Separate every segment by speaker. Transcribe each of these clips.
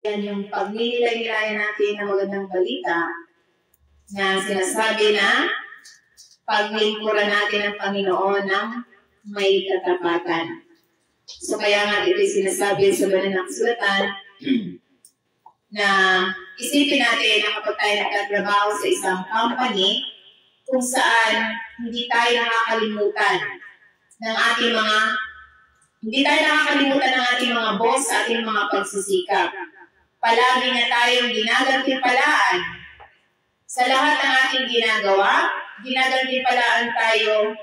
Speaker 1: Yan yung pagnilay-nilayan natin ng magandang balita na sinasabi na paglingkuran natin ang Panginoon ng may katapatan. So kaya nga ito sinasabi sa banal na kasulatan na isipin natin na kapag tayo nagtatrabaho sa isang company kung saan hindi tayo nakakalimutan ng ating mga boss sa ating mga pagsisikap. Palagi na tayong ginagantimpalaan sa lahat ng ating ginagawa, ginagantimpalaan tayo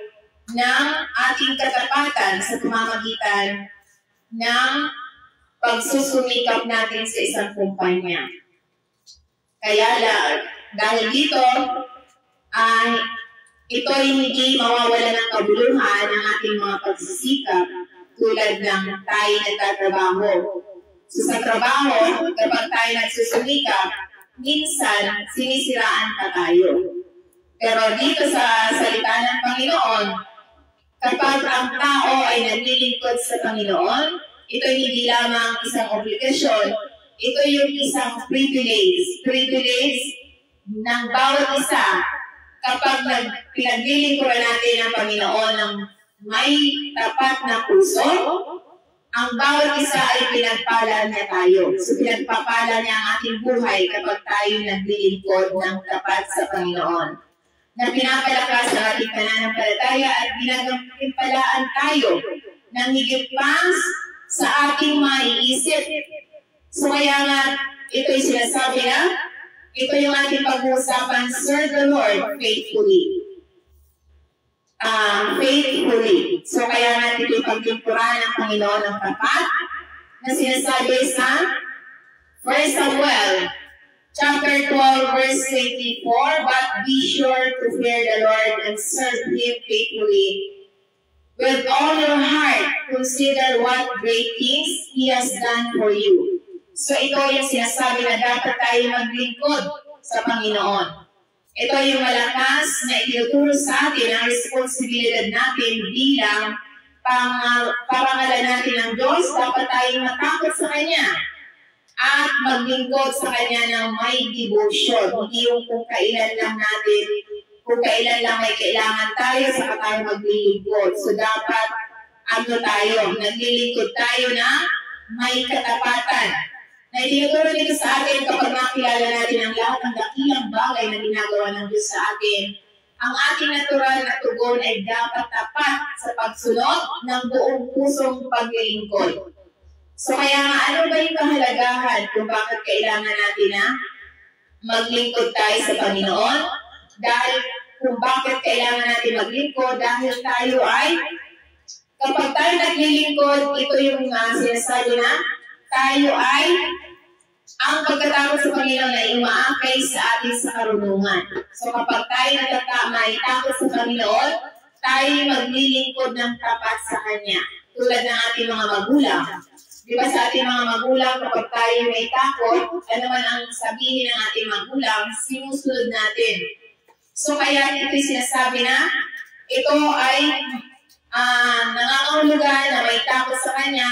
Speaker 1: ng ating katapatan sa pamamagitan ng pagsusumikap natin sa isang kumpanya. Kaya dahil dito, ito ay hindi mawawala ng kabuluhan ng ating mga pagsisikap tulad ng tayo nagtatrabaho. So sa trabaho, kapag tayo nagsusumikap, minsan sinisiraan pa tayo. Pero dito sa salita ng Panginoon, kapag ang tao ay naglilingkod sa Panginoon, ito hindi lamang isang obligasyon, ito yung isang privilege ng bawat isa kapag pinaglilingkuran natin ang Panginoon ng may tapat na puso. Ang bawat isa ay pinagpala niya tayo. So pinagpapala niya ang ating buhay kapag tayo naglilingkod ng tapat sa Panginoon. Na pinapalakas ang ating pananampalataya at ginagampalaan tayo ng higit pa sa ating maiisip. So kaya nga, ito'y sinasabi na, ito yung ating pag-uusapan, serve the Lord faithfully. So kaya natin ito'y paglingkuran ng Panginoon ng tapat na sinasabi sa 1 Samuel chapter 12 verse 24, but be sure to fear the Lord and serve Him faithfully. With all your heart, consider what great things He has done for you. So ito yung sinasabi na dapat tayo maglingkod sa Panginoon. Ito yung malakas na itinuturo sa atin ang responsibilidad natin bilang parangalan natin ng Diyos. Dapat tayong matakot sa Kanya at maglingkod sa Kanya ng may devotion. Hindi yung kung kailan lang may kailangan tayo, saka tayo maglilingkod. So dapat, naglilingkod tayo na may katapatan. Na itinuturo dito sa atin kapag makilala natin ang lahat ng dakilang bagay na ginagawa ng Diyos sa atin, ang ating natural na tugon ay dapat tapat sa pagsunod ng buong pusong paglilingkod. So kaya nga, ano ba yung kahalagahan kung bakit kailangan natin na maglingkod tayo sa Panginoon? Dahil kung bakit kailangan natin maglingkod, dahil tayo ay, kapag tayo naglilingkod, ito yung sinasabi na, tayo ay ang pagkatapos sa Panginoon ay umaakay sa atin sa karunungan. So kapag tayo may takot sa Panginoon, tayo maglilingkod ng tapat sa Kanya. Tulad ng ating mga magulang. Di ba sa ating mga magulang, kapag tayo may takot, ano man ang sabihin ng ating magulang, sinusunod natin. So kaya ito'y sinasabi na, ito ay nangangahulugan na may takot sa Kanya,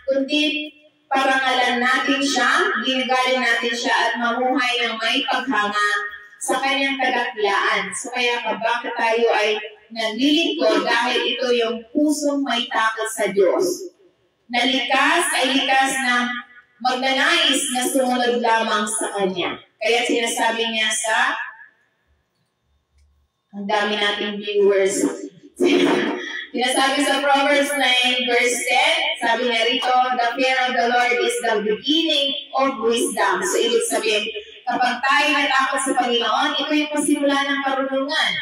Speaker 1: kundi parangalan natin siya, ginagaling natin siya at mamuhay ng may paghanga sa kanyang kadaklaan. So kaya bakit tayo ay naglilingkod dahil ito yung pusong may takot sa Diyos. Na likas ay likas na magnanais na sumunod lamang sa Kanya. Kaya sinasabi niya ang dami nating viewers. Sinasabi sa Proverbs 9 verse 10, sabi niya rito, the fear of the Lord is the beginning of wisdom. So ibig sabihin, kapag tayo natakot sa Panginoon, ito yung pasimula ng karunungan.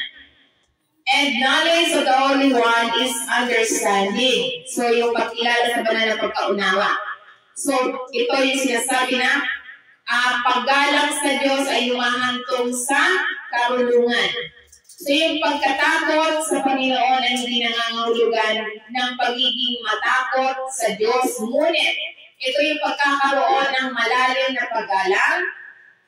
Speaker 1: And knowledge of the Holy One is understanding. So yung pagkilala sa banal na pagkaunawa. So ito yung sinasabi na, paggalang sa Diyos ay humahantong sa karunungan. So yung pagkatakot sa Panginoon ay hindi nangangahulugan ng pagiging matakot sa Diyos. Ngunit ito yung pagkakaroon ng malalim na paggalang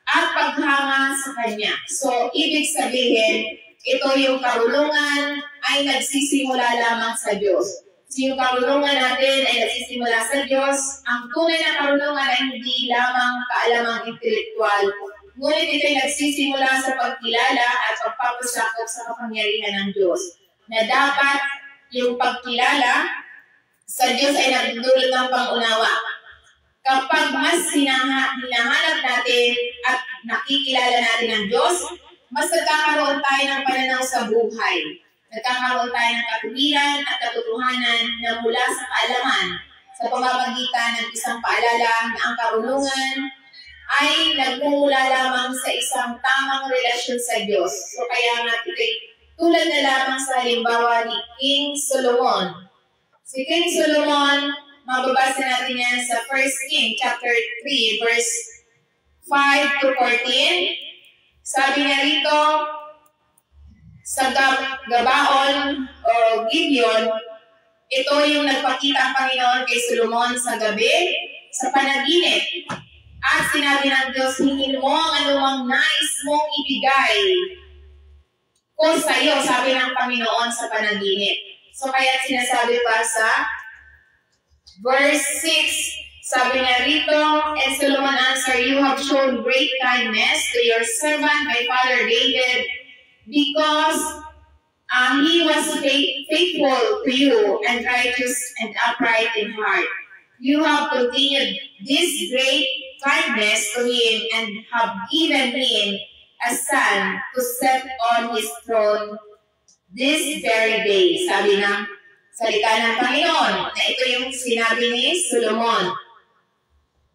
Speaker 1: at paghanga sa Kanya. So ibig sabihin, ito yung karunungan ay nagsisimula lamang sa Diyos. So yung karunungan natin ay nagsisimula sa Diyos. Ang tunay na karunungan ay hindi lamang kaalamang intelektual, ngunit ito'y nagsisimula sa pagkilala at pagpapasakop sa kapangyarihan ng Diyos. Na dapat yung pagkilala sa Diyos ay nagdudulot ng pangunawa. Kapag mas hinahanap natin at nakikilala natin ang Diyos, mas nagkakaroon tayo ng pananaw sa buhay. Nagkakaroon tayo ng katuwiran at katotohanan na mula sa kaalaman sa pamamagitan ng isang paalala na ang karunungan ay nagmumula lamang sa isang tamang relasyon sa Diyos. So kaya nga ito'y tulad na lamang sa halimbawa ni King Solomon. Si King Solomon, mababasa natin yan sa 1 King chapter 3 verse 5 to 14. Sabi niya rito, sa Gabaon o Gibeon, ito yung nagpakita ang Panginoon kay Solomon sa gabi, sa panaginip. At sinabi ng Diyos, hingin mo ang anumang nais mong ibigay ko sa iyo, sabi ng Panginoon sa panaginip. So kaya sinasabi pa sa verse 6, sabi niya rito, and Solomon answered, you have shown great kindness to your servant, my father David, because he was faithful to you and righteous and upright in heart. You have continued this great kindness to him and have given him a son to set on his throne this very day. Sabi ng salita ng Panginoon na ito yung sinabi ni Solomon.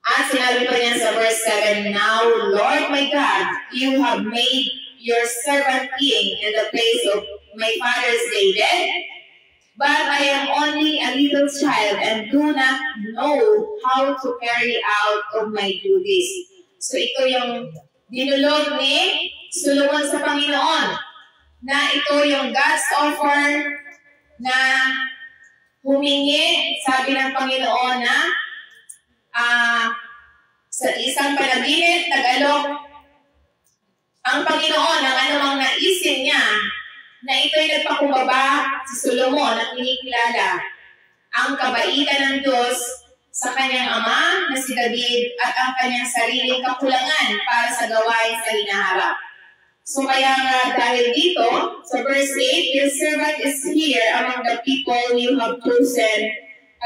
Speaker 1: At sinabi pa niya sa verse 7, now, Lord my God, you have made your servant king in the place of my father's David, but I am only a little child and do not know how to carry out of my duties. So ito yung dinulog ni Solomon sa Panginoon, na ito yung God's offer na humingi, sabi ng Panginoon na sa isang panaginip, nag-alok ang Panginoon ng anumang naisin niya na ito'y nagpakumbaba si Solomon at kinikilala ang kabaitan ng Diyos sa kanyang ama na si David at ang kanyang sariling kakulangan para sa gawain sa hinaharap. So kaya nga dahil dito, sa verse 8, your servant is here among the people you have chosen,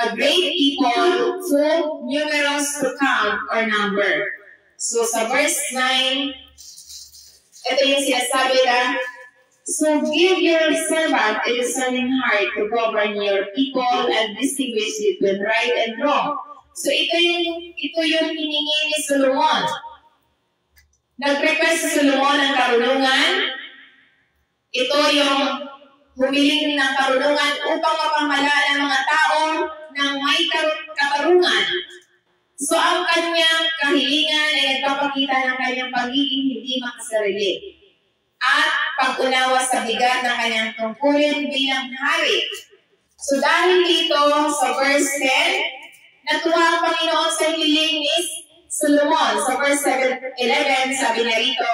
Speaker 1: a great people, too numerous to count or number. So sa verse 9, ito yung sinasabi na, so give your servant a discerning heart to govern your people and distinguish between right and wrong. So ito yung hiningi ni Solomon. Nag-request si Solomon ng karunungan. Ito yung humiling ng karunungan upang mapamalaan ang mga tao ng may katarungan. So ang kanyang kahilingan ay nagpapakita ng kanyang pagiging hindi makasarili at pag-unawa sa bigat ng kanyang tungkulin bilang hari. So dahil dito sa verse 10, natuwa ang Panginoon sa hiling ni Solomon. Sa verse 11, sabi niya rito,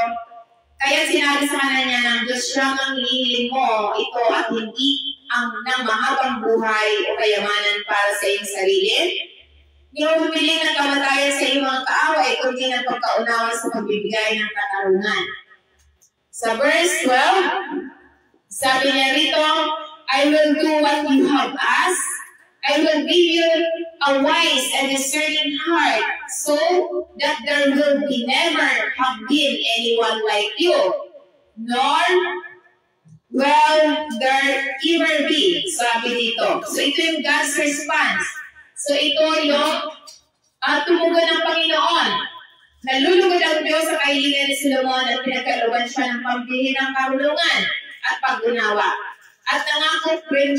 Speaker 1: kaya sinabi sa kanya ng Diyos, siyang ang hinihiling mo ito at hindi ang ng mahabang buhay o kayamanan para sa iyong sarili. Hindi mo humiling ng kamatayan sa iyong mga kaaway, kundi ng pagkaunawa sa pagbibigay ng katarungan. Sa verse 12, sabi niya rito, I will do what you have asked. I will give you a wise and discerning heart so that there will be never have been anyone like you, nor will there ever be. Sabi dito. So ito yung God's response. So ito yung tumugon ng Panginoon. Nalulugod ang Diyos sa kahilingan ni Solomon at pinagkalooban siya ng pambihirang karunungan at pag-unawa. At nangako rin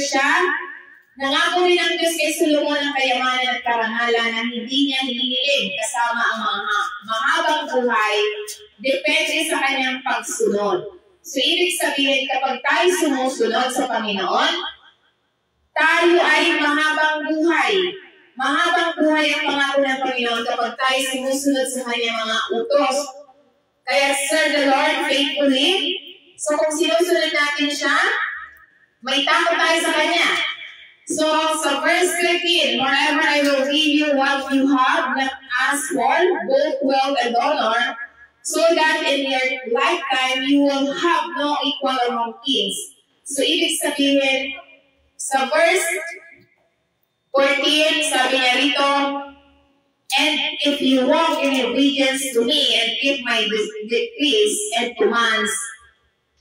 Speaker 1: ng Diyos kay Solomon ang kayamanan at karangalan na hindi niya hinihiling kasama ang mga mahabang buhay depende sa kanyang pagsunod. So ibig sabihin, kapag tayo sumusunod sa Panginoon, tayo ay mahabang buhay. Mahabang buhay ang pangako ng Panginoon kapag tayo sumusunod sa kanyang mga utos. Kaya serve the Lord faithfully. So kung sinusunod natin siya, may takot tayo sa Kanya. So, sa verse 13, moreover, I will give you what you have not asked for, both wealth and honor, so that in your lifetime you will have no equal among kings. So, ibig sabihin, sa verse 14, sabi niya rito, and if you walk in obedience to me and keep my decrees and commands,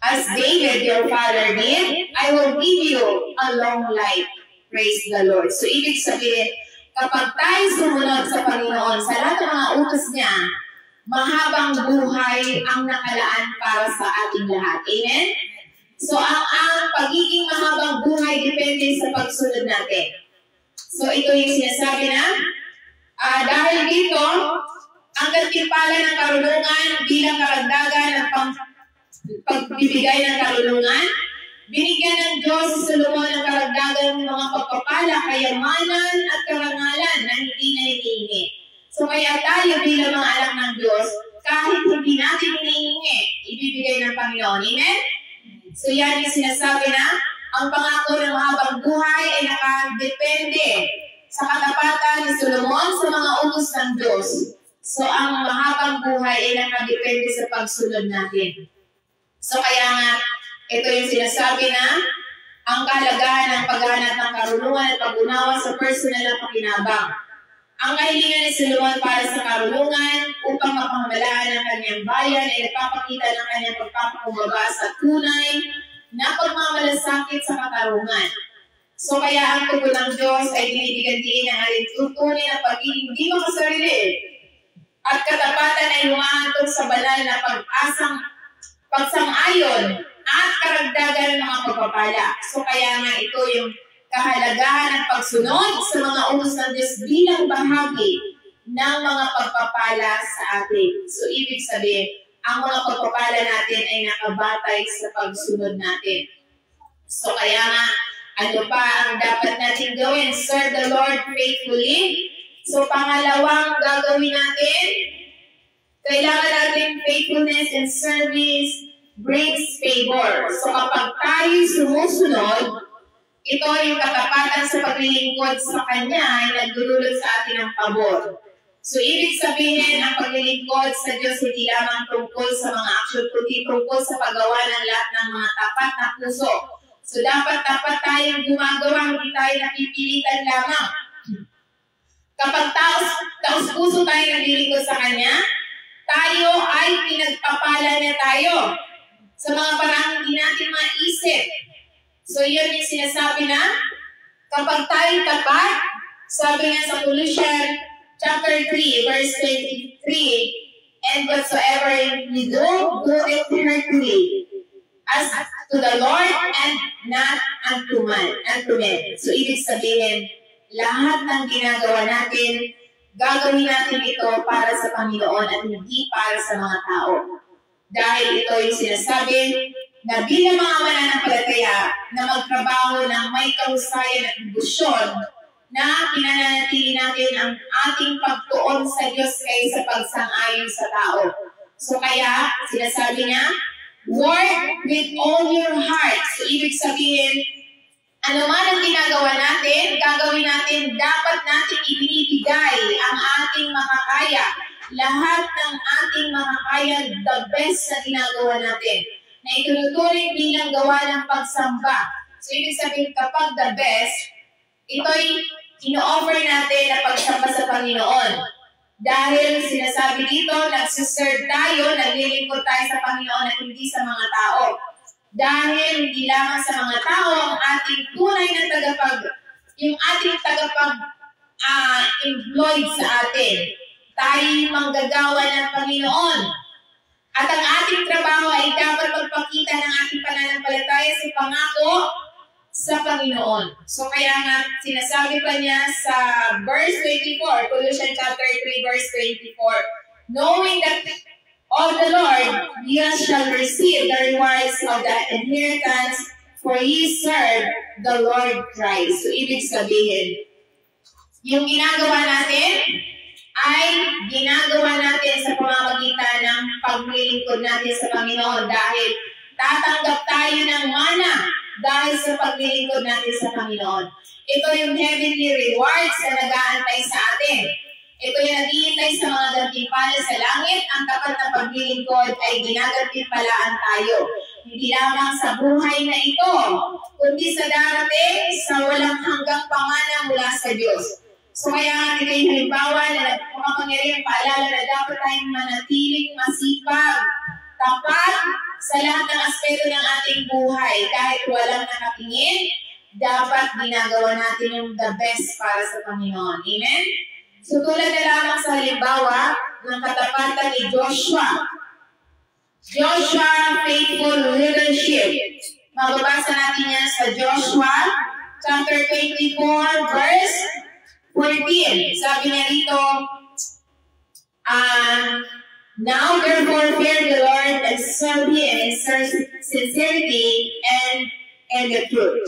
Speaker 1: as David your father did, I will give you a long life. Praise the Lord. So, ibig sabihin, kapag tayo sumunod sa Panginoon, sa lahat ng mga utos niya, mahabang buhay ang nakalaan para sa ating lahat. Amen? So, ang pagiging mahabang buhay depende sa pagsunod natin. So, ito yung sinasabi na, dahil dito, ang gantimpala ng karunungan bilang karagdagan ng pagbibigay ng karunungan, binigyan ng Diyos si Solomon ng karagdagan ng mga pagpapala, kayamanan at karangalan na hindi na hinihingi. So kaya tayo bilang mga anak ng Diyos, kahit hindi natin hinihingi, ibibigay ng Panginoon. Amen? So yan yung sinasabi na, ang pangako ng mahabang buhay ay nakadepende sa katapatan ni Solomon sa mga utos ng Diyos. So ang mahabang buhay ay nakadepende sa pagsunod natin. So kaya nga, ito yung sinasabi na ang kahalagahan ng paghahanap ng karunungan at pag-unawa sa personal na pakinabang. Ang kahilingan ni Solomon para sa karunungan upang mapangamalaan ng kanyang bayan ay nagpapakita ng kanyang pagpapakumbaba sa tunay na pagmamalasakit sa katarungan. So kaya ang tugon ng Diyos ay binibigyan din ng aling tutunin ng pagiging di makasarili at katapatan ay humahantong sa banal na pagsang-ayon at karagdagan ng mga pagpapala. So kaya nga ito yung kahalagahan ng pagsunod sa mga utos ng Diyos bilang bahagi ng mga pagpapala sa atin. So ibig sabihin, ang mga pagpapala natin ay nakabatay sa pagsunod natin. So kaya nga, ano pa ang dapat natin gawin? Serve the Lord faithfully. So pangalawang gagawin natin, kailangan natin faithfulness and service brings favor. So kapag tayo sumusunod, ito yung katapatan sa paglilingkod sa Kanya ay nagdudulot sa atin ng pabor. So ibig sabihin, ang paglilingkod sa Diyos hindi lamang tungkol sa mga aksyon, kundi tungkol sa paggawa ng lahat ng mga tapat na puso. So dapat tayong gumagawa, hindi tayo napipilitan lamang. Kapag taos-puso tayo naglilingkod sa Kanya, tayo ay pinagpapala niya tayo sa mga parang hindi natin maisip. So yun yung sinasabi na kapag tayo tapat, sabi nga sa Colossians chapter 3 verse 23, and whatsoever you do it heartily, as to the Lord and not unto men. So ibig sabihin, lahat ng ginagawa natin, gagawin natin ito para sa Panginoon at hindi para sa mga tao. Dahil ito yung sinasabi na bilang mga mananampalataya na magtrabaho ng may kahusayan at debosyon na pinananatili natin ang ating pagtuon sa Diyos kaysa pagsang-ayon sa tao. So kaya, sinasabi niya, work with all your heart. So ibig sabihin, ano man ang ginagawa natin, gagawin natin, dapat natin ibinibigay ang ating makakaya. Lahat ng ating makakaya, the best na ginagawa natin. Na ituturing bilang gawa ng pagsamba. So, ibig sabihin, kapag the best, ito'y ino-offer natin na pagsamba sa Panginoon. Dahil sinasabi dito, nagsiserve tayo, naglilingkod tayo sa Panginoon at hindi sa mga tao. Dahil hindi lamang sa mga tao ang ating tunay na yung ating employed sa atin. Tayo manggagawa ng Panginoon. At ang ating trabaho ay dapat magpakita ng ating pananampalataya sa pangako sa Panginoon. So kaya nga sinasabi pa niya sa verse 24, Colossians chapter 3 verse 24, knowing that of the Lord, ye shall receive the rewards of the inheritance, for ye serve the Lord Christ. So, ibig sabihin, yung ginagawa natin ay ginagawa natin sa pamamagitan ng paglilingkod natin sa Panginoon dahil tatanggap tayo ng mana dahil sa paglilingkod natin sa Panginoon. Ito yung heavenly rewards na nag-aantay sa atin. Ito yung naghihintay sa mga gantimpala sa langit. Ang tapat na paglilingkod ay ginagantimpalaan tayo. Hindi lamang sa buhay na ito, kundi sa darating sa walang hanggang pamana mula sa Diyos. So kaya ito yung halimbawa na makapangyarihan paalala na dapat tayong manatiling masipag, tapat sa lahat ng aspeto ng ating buhay. Kahit walang nakatingin, dapat ginagawa natin yung the best para sa Panginoon. Amen? So tulad na lamang sa halimbawa ng katapatan ni Joshua. Joshua, faithful leadership. Mababasa natin yan sa Joshua chapter 24, verse 14. Sabi niya dito, now therefore fear the Lord and serve Him in sincerity and the truth.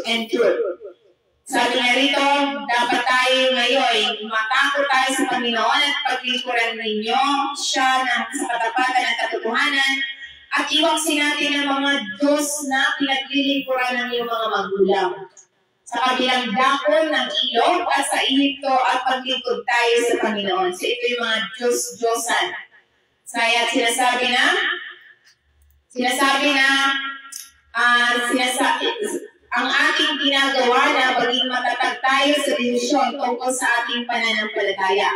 Speaker 1: Sabi niya rito, dapat tayo ngayon matakot tayo sa Panginoon at paglingkuran ninyo siya sa katapatan at katotohanan at iwaksin natin ang mga Diyos na pinaglilingkuran ng iyong mga magulang. Sa kabilang dakon ng ilog at sa Ehipto at paglingkod tayo sa Panginoon. So ito yung mga Diyos-Diyosan. Kaya sinasabi na ang ating ginagawa na maging matatag tayo sa desisyon tungkol sa ating pananampalataya.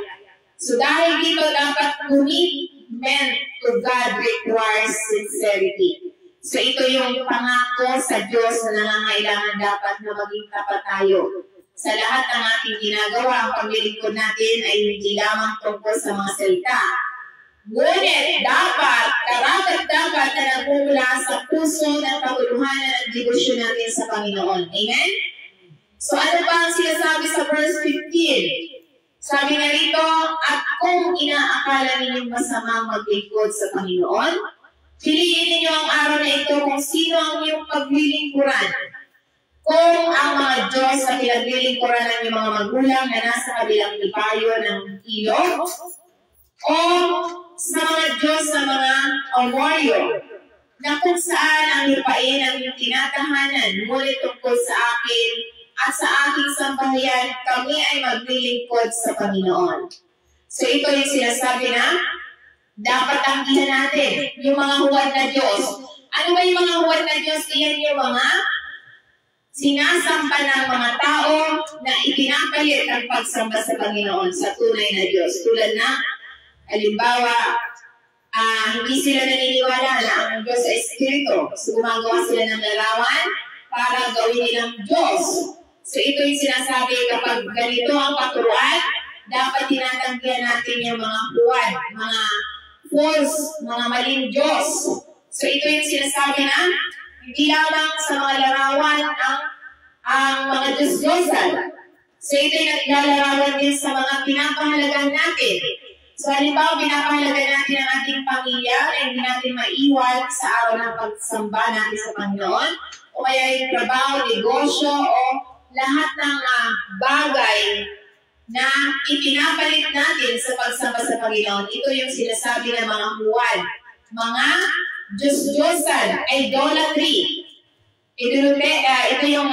Speaker 1: So dahil dito dapat commitment to God requires sincerity. So ito yung pangako sa Diyos na nangangailangan dapat na maging tapat tayo. Sa lahat ng ating ginagawa, ang paglilingkod natin ay hindi lamang tungkol sa mga salita. Ngunit dapat, karapat-dapat na nagmumula sa puso ng katuluhanan at debosyon natin sa Panginoon. Amen? So ano ba ang sinasabi sa verse 15? Sabi na rito, at kung inaakala ninyong masamang maglingkod sa Panginoon, piliin ninyo ang araw na ito kung sino ang iyong paglilingkuran. Kung ang mga Diyos na pinaglilingkuran ng iyong mga magulang na nasa kabilang ibayo ng ilog, o sa mga Diyos sa mga Amoryo, na kung saan ang lupain ang iyong tinatahanan, ngunit tungkol sa akin at sa aking sambahayan, kami ay maglilingkod sa Panginoon. So ito yung sinasabi na dapat tanggihan natin yung mga huwad na Diyos. Ano ba yung mga huwad na Diyos? Iyan yung mga sinasamba ng mga tao na ipinapalit ang pagsamba sa Panginoon sa tunay na Diyos. Tulad na, halimbawa, hindi sila naniniwala na ang Diyos ay Espiritu. So gumagawa sila ng larawan para gawin nilang Diyos. So ito yung sinasabi, kapag ganito ang paturuan, dapat tinatanggihan natin yung mga huwad, mga false, mga maling Diyos. So ito yung sinasabi na hindi lamang sa mga larawan ang mga Diyos-Diyosan. So ito yung naglalarawan din sa mga pinapahalagan natin. So halimbawa, pinapahalagan natin ang ating pamilya na hindi natin maiwan sa araw ng pagsamba natin sa Panginoon, o kaya yung trabaho, negosyo, o lahat ng bagay na ipinapalit natin sa pagsamba sa Panginoon. Ito yung sinasabi ng mga huwad, mga Diyos-Diyosan, idolatry. Ito yung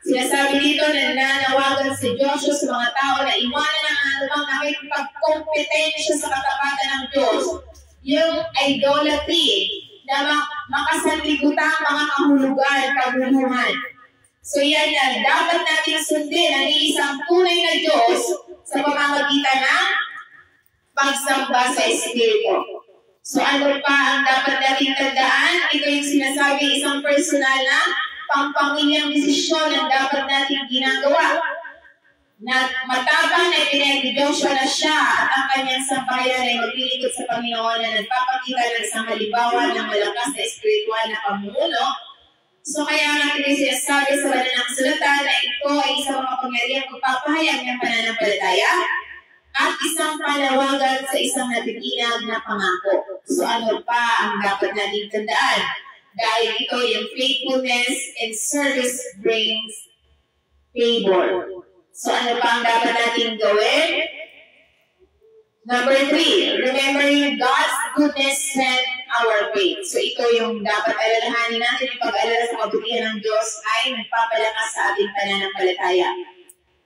Speaker 1: sinasabi dito na nanawagan si Joshua sa mga tao na iwanan ang anumang nakikipagkompetensya sa katapatan ng Diyos. Yung idolatry na makasanlibutan mga kahulugan, kaguluhan. So yan na, dapat natin sundin ang iisang tunay na Diyos sa pamamagitan ng pagsamba sa Espiritu. So ano pa ang dapat natin tandaan? Ito yung sinasabi, isang personal na pampamilyang desisyon ang dapat natin ginagawa. Na matapang na ipinag Joshua na siya at ang kanyang sambahayan ay maglilingkod sa Panginoon na nagpapakita ng isang halimbawa ng malakas na espiritual na pamumuno. So kaya natin yung sinasabi sa banal na kasulatan na ito ay isang makapangyarihang magpapahayag ng pananampalataya at isang panawagan sa isang natitinag na pangako. So ano pa ang dapat natin tandaan? Dahil ito yung faithfulness and service brings favor. So ano pa ang dapat natin gawin? Number 3, remembering God's goodness, strength, our faith. So ito yung dapat alalahanin natin, yung pag-alala sa kabutihan ng Diyos ay nagpapalakas sa ating pananampalataya.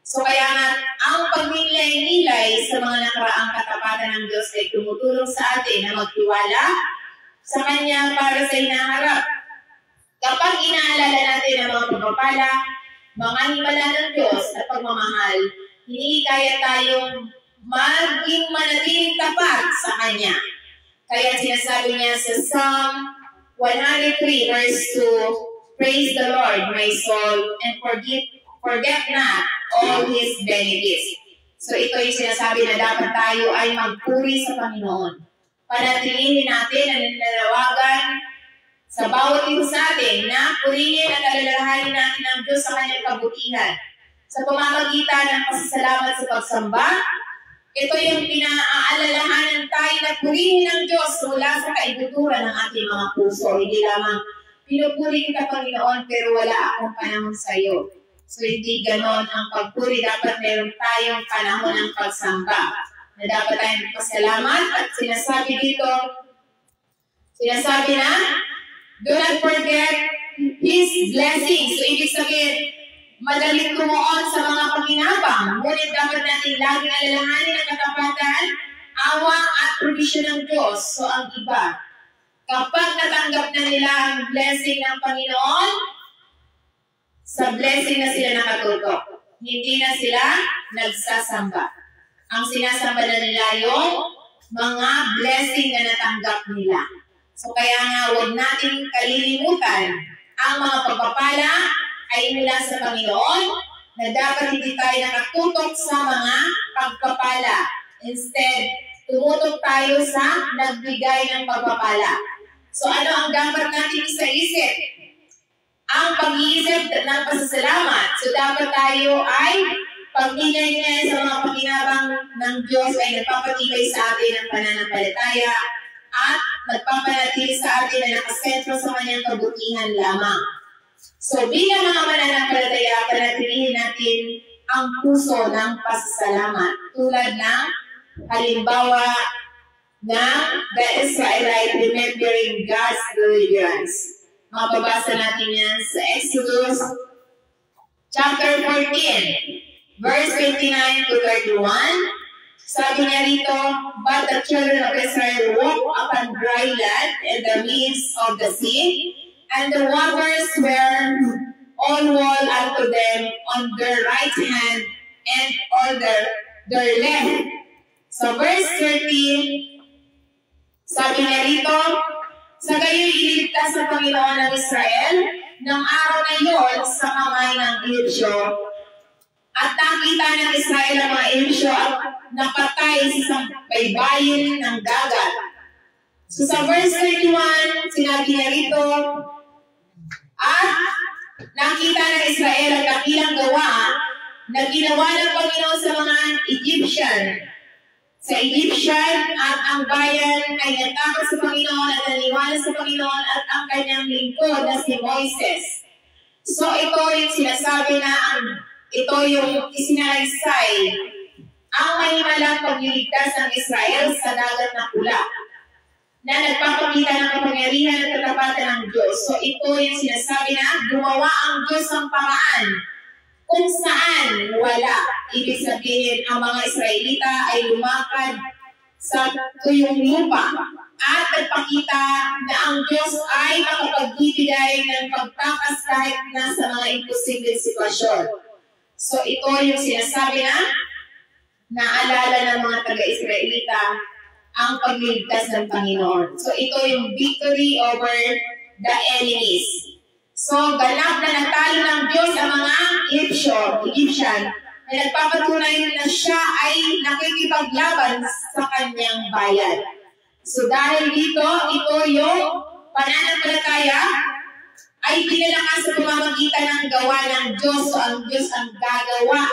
Speaker 1: So kaya nga, ang pagmilay-nilay sa mga nakaraang katapatan ng Diyos ay tumutulong sa atin na magtiwala sa Kanya para sa hinaharap. Kapag inaalala natin ang mga pagpapala, mga himala ng Diyos at pagmamahal, hinihikayat tayong maging manatiling tapat sa Kanya. Kaya sinasabi niya sa Psalm 103 verse 2, "Praise the Lord, my soul, and forget not all His benefits." So ito yung sinasabi na dapat tayo ay magpuri sa Panginoon. Panatilihin natin ang nanawagan sa bawat isa sa atin na purihin at alalahanin natin ang Diyos sa Kanyang kabutihan. Sa pamamagitan ng pasasalamat sa pagsamba, ito yung pinaaalalahanan tayo na purihin ang Diyos mula sa kaibuturan ng ating mga puso. Hindi lamang pinupuri kita, Panginoon, pero wala akong panahon sa iyo. So hindi ganon ang pagpuri. Dapat meron tayong panahon ng pagsamba na dapat tayong pasalamat. At sinasabi dito, sinasabi na, do not forget His blessings. So ibig sabihin, madaling tumuon sa mga pakinabang. Ngunit dapat natin laging alalahanin ang katapatan, awa at provision ng Diyos. So ang iba, kapag natanggap na nila ang blessing ng Panginoon, sa blessing na sila nakatutok. Hindi na sila nagsasamba. Ang sinasamba na nila yung mga blessing na natanggap nila. So kaya nga, huwag natin kalilimutan ang mga pagpapala ay mula sa Panginoon na dapat hindi tayo nakatutok sa mga pagpapala. Instead, tumutok tayo sa nagbigay ng pagpapala. So ano ang dapat natin isa-isip? Ang pag-iisip ng pasasalamat. So dapat tayo ay pag-ingay sa mga pakinabang ng Diyos ay nagpapatibay sa atin ng pananampalataya at nagpapanatili sa atin na nakasentro sa Kanyang kabutihan lamang. So bilang mga mananampalataya, panatilihin natin ang puso ng pasasalamat tulad ng halimbawa ng the Israelite remembering God's deliverance. Mababasa natin yan sa Exodus chapter 14, verse 29 to 31. Sabi niya rito, "But the children of Israel walked upon dry land in the midst of the sea, and the waters were on wall unto them on their right hand and on their left." So verse 30, sabi niya rito, "Sa gayoy iligtas sa Panginoon ng Israel ng araw na iyon sa kamay ng Egyptyo. At nakita ng Israel ang mga Egyptyo at napatay sa baybayin ng dagat." So sa verse 31, sinabi niya rito, "At nakita ng Israel ang dakilang gawa na ginawa ng Panginoon sa mga Egyptian at ang bayan ay natakot sa Panginoon at naniwala sa Panginoon at ang kanyang lingkod na si Moises." So ito yung sinasabi na ito yung isinalaysay ang mahimalang pagliligtas ng Israel sa dagat na pula na nagpapakita ng kapangyarihan at katapatan ng Diyos. So ito yung sinasabi na gumawa ang Diyos ng paraan kung saan wala. Ibig sabihin, ang mga Israelita ay lumakad sa tuyong lupa at nagpakita na ang Diyos ay makapagbibigay ng pagtakas kahit na sa mga imposibleng sitwasyon. So ito yung sinasabi na naalala ng mga taga-Israelita ang pagliligtas ng Panginoon. So ito yung victory over the enemies. So, ganap na natalo ng Diyos ang mga Egyptian na nagpapatunay na siya ay nakikipaglaban sa kanyang bayan. So, dahil dito, ito yung pananampalataya ay pinalakas sa pamamagitan ng gawa ng Diyos. So, ang Diyos ang gagawa.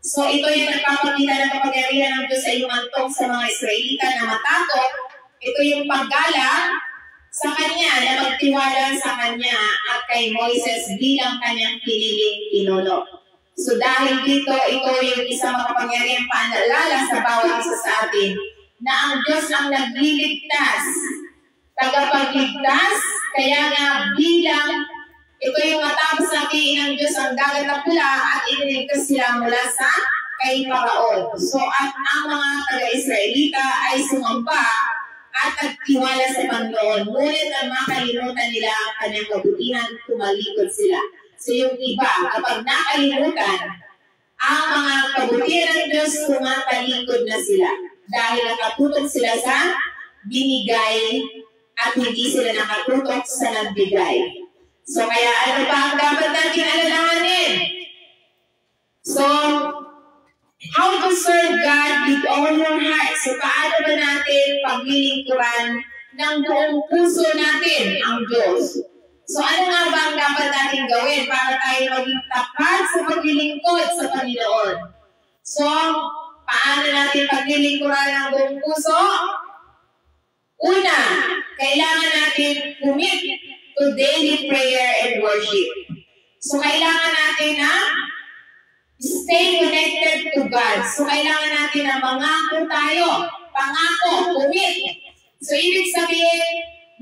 Speaker 1: So, ito yung nagpapakita ng kapangyarihan ng Diyos ay humantong sa mga Israelita na matakot. Ito yung paggala sa Kanya na magtiwala sa Kanya at kay Moises bilang Kanyang piniling pinuno. So dahil dito, ito yung isang makapangyarihang paalala sa bawat isa sa atin na ang Diyos ang nagliligtas tagapagligtas. Kaya nga bilang ito yung matapos na tiin ng Diyos ang dagat na pula at iniligtas sila mula sa kay Paraon. So at ang mga taga-Israelita ay sumamba at nagtiwala sa Panginoon. Ngunit ang makalimutan nila ang kanyang kabutihan, tumalikod sila. So yung iba, kapag nakalimutan ang mga kabutihan ng Diyos, tumatalikod na sila. Dahil nakatutok sila sa binigay at hindi sila nakatutok sa nagbigay. So kaya ano pa ang dapat natin alalahanin? So, how to serve God with all your heart? So paano ba natin paglilingkuran ng buong puso natin ang Diyos? So ano nga ba ang dapat natin gawin para tayo maging tapat sa paglilingkod sa Panginoon? So, paano natin paglilingkuran ng buong puso? Una, kailangan natin commit to daily prayer and worship. So, kailangan natin na stay connected to God. So, kailangan natin na mangako tayo. Pangako, commit. So, ibig sabihin,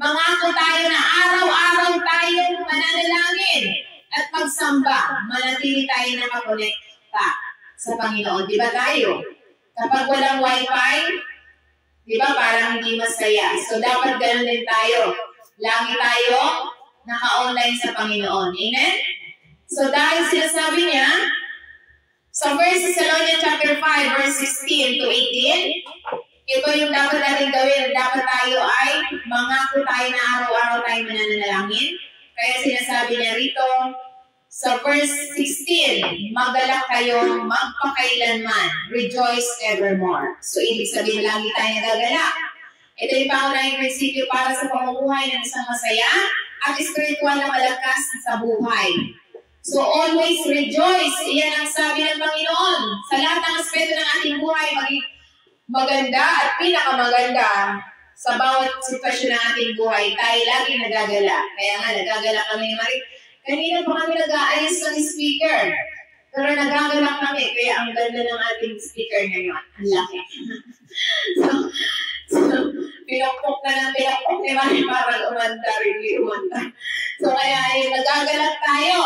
Speaker 1: mangako tayo na araw-araw tayong mananalangin at magsamba. Manatili tayo nakakonekta sa Panginoon. Di ba tayo? Kapag walang wifi, di ba parang hindi masaya. So, dapat ganun din tayo. Lagi tayo naka-online sa Panginoon. Amen? So, dahil sinasabi niya, sa 1 Thessalonians chapter 5, verse 16 to 18, ito yung dapat natin gawin. Dapat tayo ay mangako tayo na araw-araw tayo mananalangin. Kaya sinasabi niya rito, sa verse 16, magalak kayong magpakailanman. Rejoice evermore. So, ibig sabihin, lagi tayo nagagalak. Ito yung pangunahing prinsipyo para sa pamumuhay ng isang masaya at spiritual na malakas sa buhay. So, always rejoice. Iyan ang sabi ng Panginoon. Sa lahat ng aspeto ng ating buhay, maging maganda at pinakamaganda sa bawat sitwasyon ng ating buhay, tayo lagi nagagala. Kaya nga, nagagala kami ni Marie. Kanina pa kami nag-aayos ng speaker. Pero nagagala kami, kaya ang ganda ng ating speaker ngayon. Ang laki. so, pinakpok na ng pinakpok ni Marie para umanda, really umanda. So, kaya ay nagagalak tayo.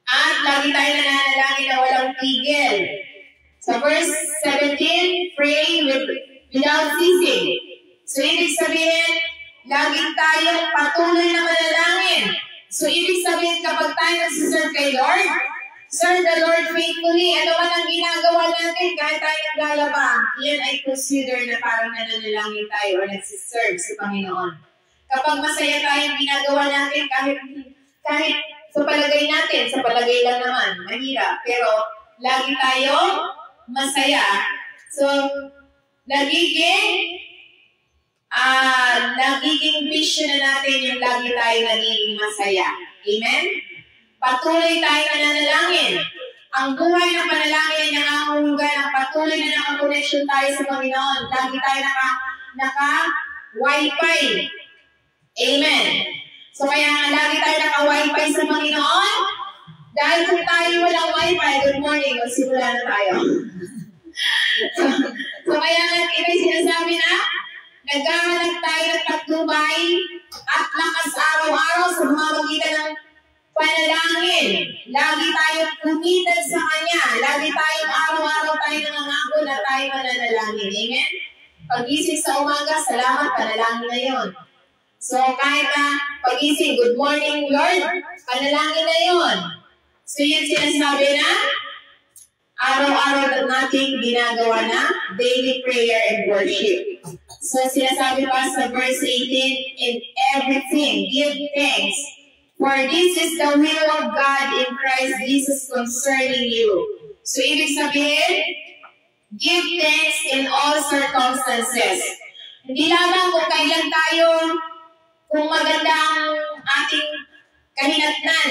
Speaker 1: At lagi tayo nananalangin na walang tigil. Sa verse 17, pray without ceasing. So, ibig sabihin, lagi tayong patuloy na manalangin. So, ibig sabihin, kapag tayo nagsiserve kay Lord, serve the Lord faithfully. Ano man ang ginagawa natin, kahit tayo naglalaba, yan ay consider na parang nananalangin tayo o nagsiserve sa Panginoon. Kapag masaya tayong ginagawa natin, kahit sa palagay natin, sa palagay lang naman, mahirap. Pero, lagi tayo masaya. So, nagiging vision na natin yung lagi tayo nagiging masaya. Amen? Patuloy tayo nananalangin. Ang buhay ng panalangin ay nangangahulugan ng patuloy na nakakonnection tayo sa Panginoon. Lagi tayo naka-wifi. Amen? So kaya nga lagi tayo naka-wifi sa Panginoon. Dahil kung tayo walang wifi, good morning, magsimula na tayo. so kaya nga ibig sinasabi na, naghahanap tayo ng patnubay at lakas araw-araw sa pamamagitan ng panalangin. Lagi tayong kumitan sa Kanya. Lagi tayong araw-araw tayo nangangako na tayo mananalangin. Amen? Pag-isip sa umaga, salamat, panalangin na yun. So kahit na pag-isip, good morning Lord, panalangin na yun. So yun sinasabi na, araw-araw nating ginagawa na daily prayer and worship. So sinasabi pa sa verse 18, in everything, give thanks. For this is the will of God in Christ Jesus concerning you. So ibig sabihin, give thanks in all circumstances. Hindi lamang kung kailan tayo, kung maganda ang ating kahinatnan,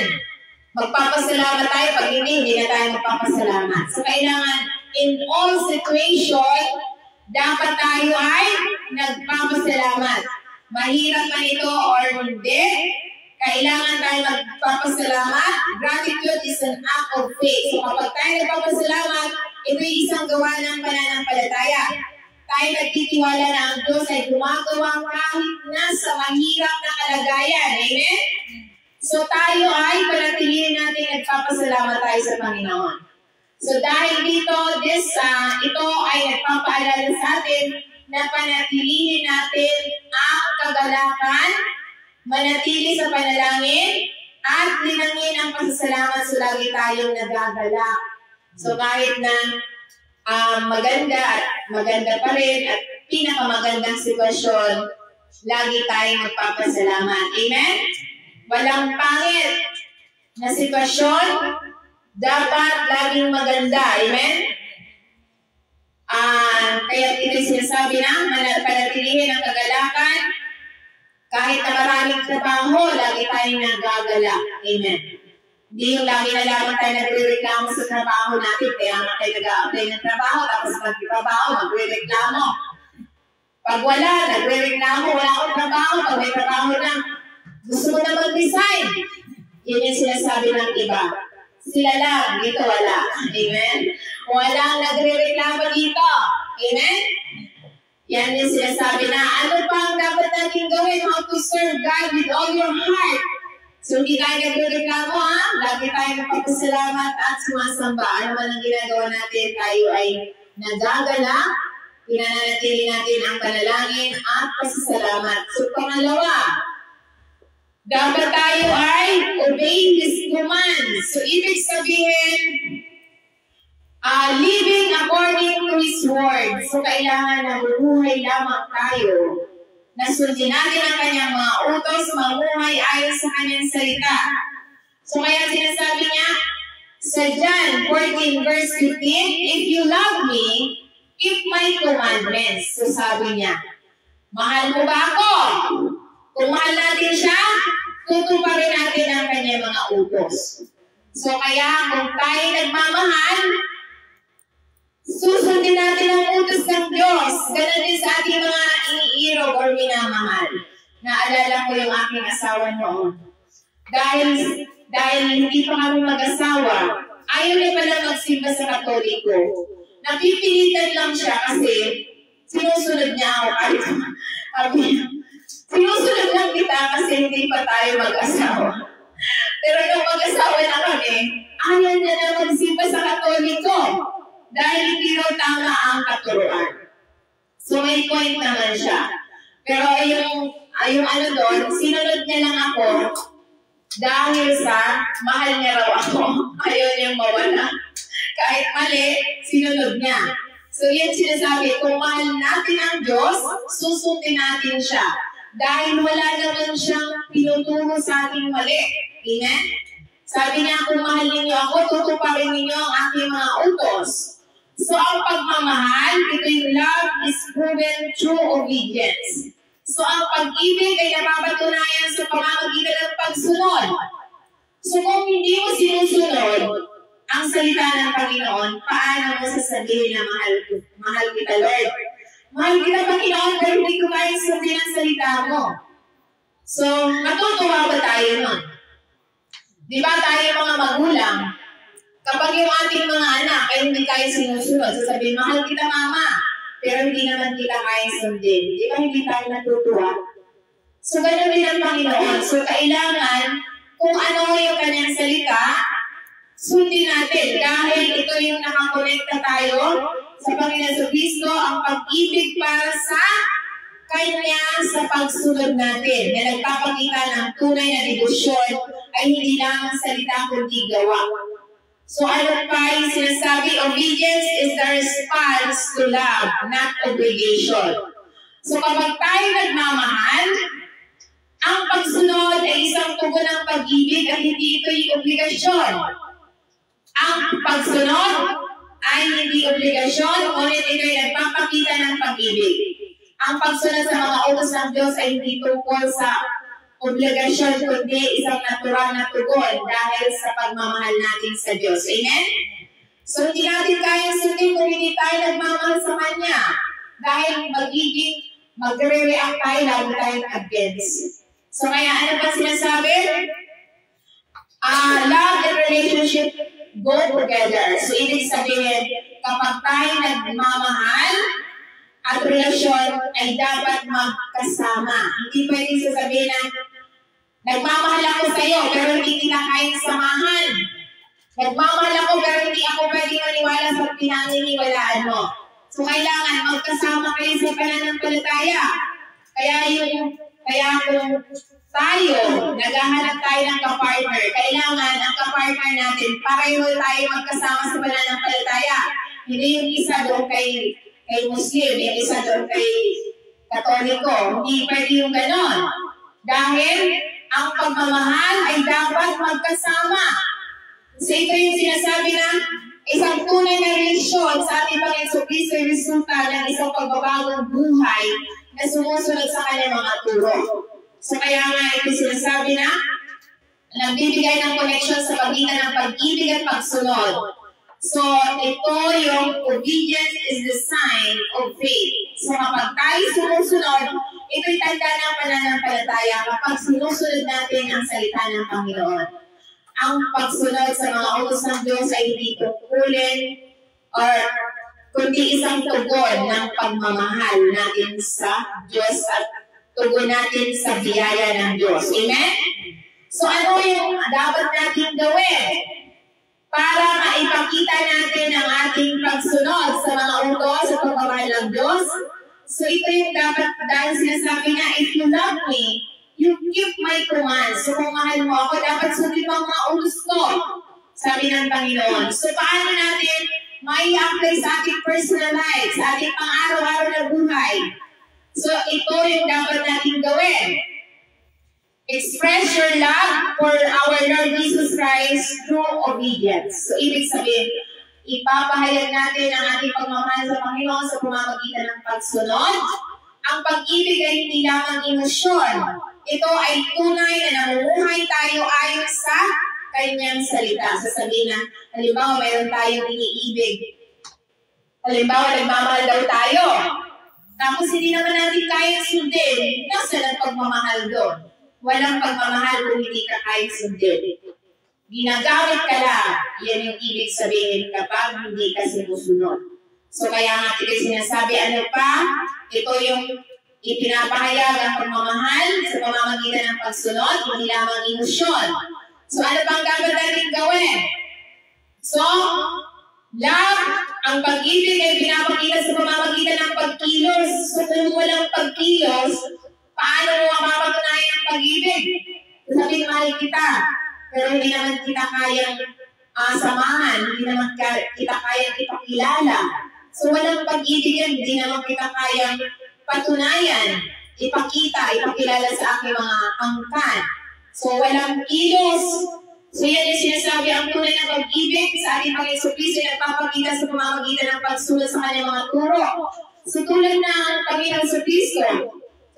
Speaker 1: magpapasalamat tayo. Pag hindi na tayo magpapasalamat. So kailangan, in all situation, dapat tayo ay nagpapasalamat. Mahirap man ito or hindi, kailangan tayo magpapasalamat. Gratitude is an act of faith. So kapag tayo nagpapasalamat, ito yung isang gawa ng pananampalataya. tayo nagtitiwala na ang Diyos ay gumagawa kahit nasa mahirap na kalagayan. Amen? So tayo ay panatilihin natin nagpapasalamat tayo sa Panginoon. So dahil dito, ito ay nagpapaalala sa atin na panatilihin natin ang kagalakan, manatili sa panalangin, at linangin ang pasasalamat so lagi tayong nagagalak. So kahit na maganda pa rin at pinakamagandang sitwasyon, lagi tayong magpapasalamat. Amen? Walang pangit na sitwasyon, dapat laging maganda. Amen? Kaya ito sinasabi na, panatilihin ang kagalakan, kahit na maraming trabaho, lagi tayong nagagala. Amen. Hindi yung lagi na lamang tayo nagre-reklamo sa trabaho natin. Kaya nga tayo nag-a-apply ng trabaho, tapos pag-trabaho, magre-reklamo. Pag wala, nagre-reklamo, wala akong trabaho. Pag may trabaho na, gusto mo na mag-resign. Yun yung sinasabi ng iba. Sila lang, dito wala. Amen? Walang nagre-reklamo dito. Amen? Yan yung sinasabi na, ano pa ang dapat natin gawin? How to serve God with all your heart. So, hindi tayo nagre-reklamo, ha? Lagi tayo nagpapasalamat at sumasamba. Ano man ang ginagawa natin, tayo ay nagagala. Pinananatili natin ang panalangin at pasasalamat. So, pangalawa, dapat tayo ay obeying His commands. So, ibig sabihin, living according to His word. So, kailangan na buhay lamang tayo na sundin natin ang kanyang mga utos, mamuhay ayon sa kanyang salita. So, kaya sinasabi niya sa John 14 verse 15, if you love me, keep my commandments. So, sabi niya, mahal mo ba ako? Kung mahal natin siya, tutuparin natin ang kanyang mga utos. So, kaya kung tayo nagmamahal, susundin natin ang utos ng Diyos. Ganun din sa ating mga iniirog or minamahal. Naalala ko yung aking asawa noon. Dahil hindi pa kami mag-asawa, ayaw niya pala magsimba sa Katoliko. Napipilitan lang siya kasi sinusunod niya ako. Sinusunod lang kita kasi hindi pa tayo mag-asawa. Pero nung mag-asawa na kami, ayaw niya na magsimba sa Katoliko. Dahil hindi raw tama ang katuruan. So may point naman siya. Pero yung ano doon, sinunod niya lang ako dahil sa mahal niya raw ako. Ayaw niyang mawala. Kahit mali, sinunod niya. So yan sinasabi, kung mahal natin ang Diyos, susundin natin siya. Dahil wala naman siyang pinuturo sa ating mali. Amen? Sabi niya, kung mahal ninyo ako, tutuparin ninyo ang aking mga utos. So, ang pagmamahal, ito yung love is proven through obedience. So, ang pag-ibig ay napapatunayan sa pamamagitan ng pagsunod. So, kung hindi mo sinusunod ang salita ng Panginoon, paano mo sasabihin na mahal kita, Lord? Mahal kita, Panginoon, pero hindi ko kaya sabihin ang salita mo. So, matutuwa ba tayo nun? Di ba tayo mga magulang, kapag yung ating mga anak ay hindi kaya sinusunod, sasabihin, mahal kita mama, pero hindi naman kita kaya sundin. Di ba hindi tayo natutuwa? So, ganun din ang Panginoon. So, kailangan, kung ano yung kanyang salita, sundin natin. Dahil ito yung nakakonekta tayo sa Panginoon sa Kristo, ang pag-ibig para sa Kanya sa pagsunod natin, na nagpapakita ng tunay na debosyon ay hindi lamang salita kundi gawa. So ano pa yung sinasabi? Obedience is the response to love, not obligation. So kapag tayo nagmamahal, ang pagsunod ay isang tugon ng pag-ibig at hindi ito yung obligasyon. Ang pagsunod ay hindi obligasyon, ngunit ito ay nagpapakita ng pag-ibig. Ang pagsunod sa mga utos ng Diyos ay hindi tungkol sa obligasyon, kundi isang natural na tugon dahil sa pagmamahal natin sa Diyos. Amen? So, hindi natin kayang sundin kung hindi tayo nagmamahal sa Kanya. Dahil magre-react tayo, lalo tayong against. So, kaya ano pa sinasabi? Love and relationship go together. So, ibig sabihin, kapag tayo nagmamahal, at relasyon ay dapat magkasama. Hindi pwedeng sasabihin na nagmamahal ako sa iyo pero hindi kita kayang samahan. Nagmamahal ako pero hindi ako pwedeng maniwala sa pinaniniwalaan mo. So kailangan magkasama kayo sa pananampalataya. Kaya kung tayo, naghahanap tayo ng kapartner, kailangan ang kapartner natin, pareho tayo magkasama sa pananampalataya. Hindi yung isa doon kay Muslim, yung isa doon kay Katoliko. Hindi pwede yung ganon. Dahil ang pagmamahal ay dapat magkasama. So ito yung sinasabi na isang tunay na relasyon sa ating Panginoon Kristo ay resulta ng isang pagbabagong buhay na sumusunod sa kanyang mga turo. So kaya nga ito sinasabi na nagbibigay ng connection sa pagitan ng pag-ibig at pagsunod. So ito yung obedience is the sign of faith. So kapag tayo sumusunod, ito'y tanda ng pananampalataya kapag sinusunod natin ang salita ng Panginoon. Ang pagsunod sa mga utos ng Diyos ay hindi tungkulin or kundi isang tugon ng pagmamahal natin sa Diyos at tugon natin sa biyaya ng Diyos. Amen? So ano yung dapat natin gawin para maipakita natin ang ating pagsunod sa mga utos at pagmamahal ng Diyos? So ito yung dapat, dahil sinasabi na, if you love me, you keep my commands. So kung mahal mo ako, dapat sundin mo ang mga utos ko, sabi ng Panginoon. So paano natin may apply sa ating personal life, sa ating pang-araw-araw na buhay? So ito yung dapat natin gawin. Express your love for our Lord Jesus Christ through obedience. So ibig sabihin, ipapahayag natin ang ating pagmamahal sa Panginoon sa pamamagitan ng pagsunod. Ang pag-ibig ay hindi lamang emosyon. Ito ay tunay na namumuhay tayo ayon sa kanyang salita. Sasabihin na, halimbawa, mayroon tayong iniibig. Halimbawa, nagmamahal daw tayo. Tapos hindi naman natin kayang sundin. Nasaan ang pagmamahal doon? Walang pagmamahal kung hindi ka kayang sundin. Ginagamit ka lang. Yan yung ibig sabihin kapag hindi ka sinusunod. So kaya nga ito sinasabi, ano pa? Ito yung ipinapahayag ang pagmamahal sa pamamagitan ng pagsunod, hindi lamang emosyon. So ano bang dapat natin gawin? So, love, ang pag-ibig ay pinapakita sa pamamagitan ng pagkilos. So kung walang pagkilos, paano mo mapapatunayan ang pag-ibig? Sabihin, mahal kita, pero hindi naman kita kayang samahan, hindi naman kita kayang ipakilala. So walang pag-ibig yan, hindi naman kita kayang patunayan, ipakilala sa aking mga angkan. So walang kilos. So yan yung sinasabi, ang tunay na pag-ibig sa ating Panginoon Kristo ay nagpapakita sa pamamagitan ng pagsunod sa kanyang mga turo. So tulad ng Panginoon Kristo,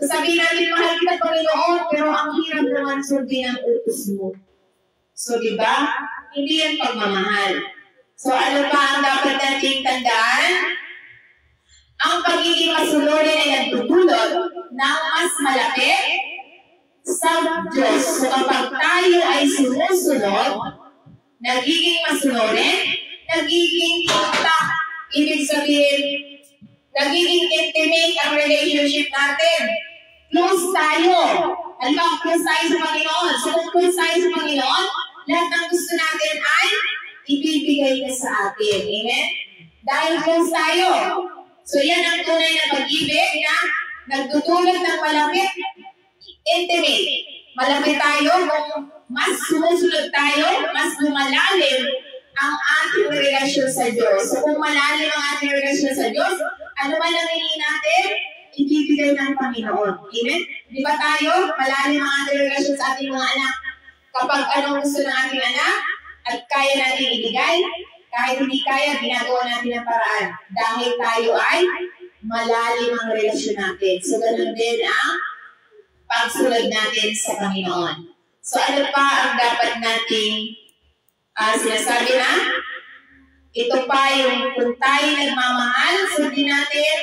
Speaker 1: sabihin natin, mahal kita Panginoon, pero ang hirap naman sundin ang utos mo. So diba? Hindi yan pagmamahal. So ano pa ang dapat natin tandaan? Ang pagiging masunurin ay nagdudulot ng mas malapit sa Diyos. So kapag tayo ay sumusunod, nagiging masunurin, nagiging contact. Ibig sabihin, nagiging intimate ang relationship natin. Close tayo. Halimbawa, close tayo sa Panginoon. So kung close tayo sa Panginoon, lahat ng gusto natin ay ibibigay niya sa atin. Amen? Dahil close tayo. So yan ang tunay na pag-ibig na nagtutulog ng malapit, intimate. Malapit tayo kung mas sumusunod tayo, mas lumalalim ang ating relasyon sa Diyos. So kung malalim ang ating relasyon sa Diyos, ano man ang hingin natin, ibibigay ng Panginoon. Amen? Di ba tayo, malalim ang ating relasyon sa ating mga anak? Kapag anong gusto ng ating anak, at kaya natin ibigay, kahit hindi kaya, ginagawa natin ang paraan. Dahil tayo ay malalim ang relasyon natin. So, ganun din ang pagsunod natin sa Panginoon. So, ano pa ang dapat nating sinasabi na? Ito pa yung kung tayo nagmamahal, sundin natin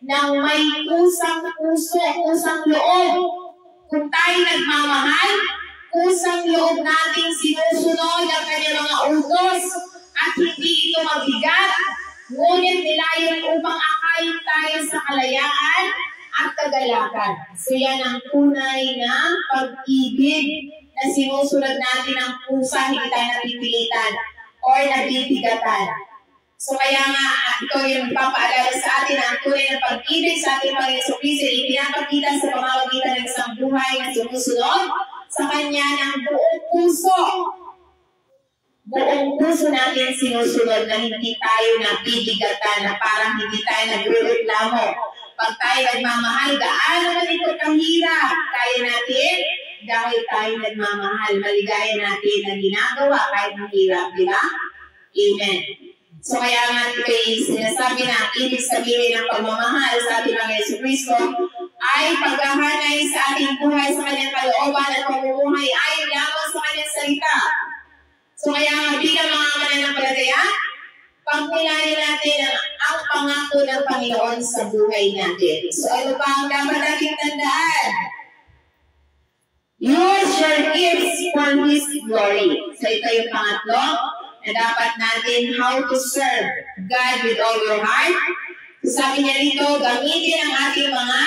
Speaker 1: ng may kusang puso, kusang loob. Kung tayo nagmamahal, kusang loob nating sinusunod ang kanyang mga utos at hindi ito mabigat ngunit nilayon upang akayin tayo sa kalayaan at kagalakan. So yan ang tunay na pag-ibig na sinusunod natin ng pusa, hindi tayo napipilitan or nabibigatan. So kaya nga, ito yung papaalala sa atin na ang tunay na pag-ibig sa ating Panginoon Kristo ay pinapakita sa pamamagitan ng isang buhay na sumusunod sa Kanya ng buong puso. Buong puso natin sinusunod na hindi tayo nabibigatan, na parang hindi tayo nagre-reklamo. Pag tayo nagmamahal, gaano man ito kahirap, kaya natin dahil tayo nagmamahal, maligaya natin ang ginagawa kahit mahirap, di ba? Amen. So kaya nga ito ay sinasabi na ibig sabihin ng pagmamahal sa ating Panginoon Yesu Kristo ay paghahanay sa ating buhay sa Kanyang kalooban at pamumuhay ayon lamang sa Kanyang salita. So kaya nga bilang mga mananampalataya, pagnilayan natin ang pangako ng Panginoon sa buhay natin. So ano pa ang dapat natin tandaan? Use your gifts for His glory. So ito yung pangatlo na dapat natin how to serve God with all your heart. So sabi niya rito, gamitin ang ating mga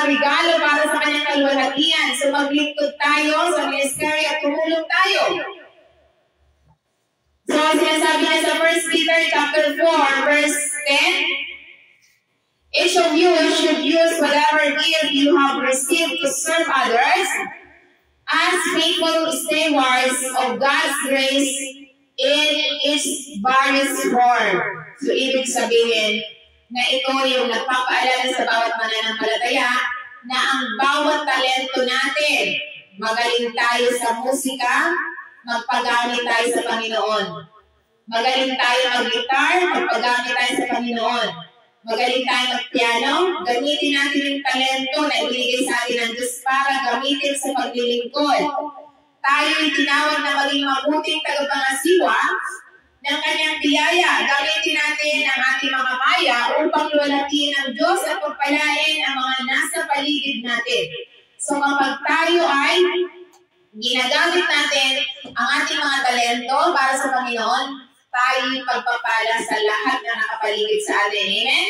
Speaker 1: regalo para sa Kanyang kaluwalhatian. So maglingkod tayo sa ministeryo at tumulong tayo. So sinasabi niya sa 1 Peter chapter 4 verse 10, each of you should use whatever gift you have received to serve others as faithful stewards of God's grace in its various form. So ibig sabihin na ito yung nagpapaalala sa bawat mananampalataya na ang bawat talento natin, magaling tayo sa musika, magpagamit tayo sa Panginoon. Magaling tayo mag-guitar, magpagamit tayo sa Panginoon. Magaling tayo mag-piano, gamitin natin yung talento na ibinigay sa atin ng Diyos para gamitin sa paglilingkod. Tayo ay tinawag na maging mabuting tagapangasiwa ng Kanyang biyaya. Gamitin natin ang ating mga maya upang luwalhatiin ang Diyos at pagpalain ang mga nasa paligid natin. So kapag tayo ay ginagamit natin ang ating mga talento para sa Panginoon, tayo pagpapala sa lahat na nakapaligid sa atin. Amen?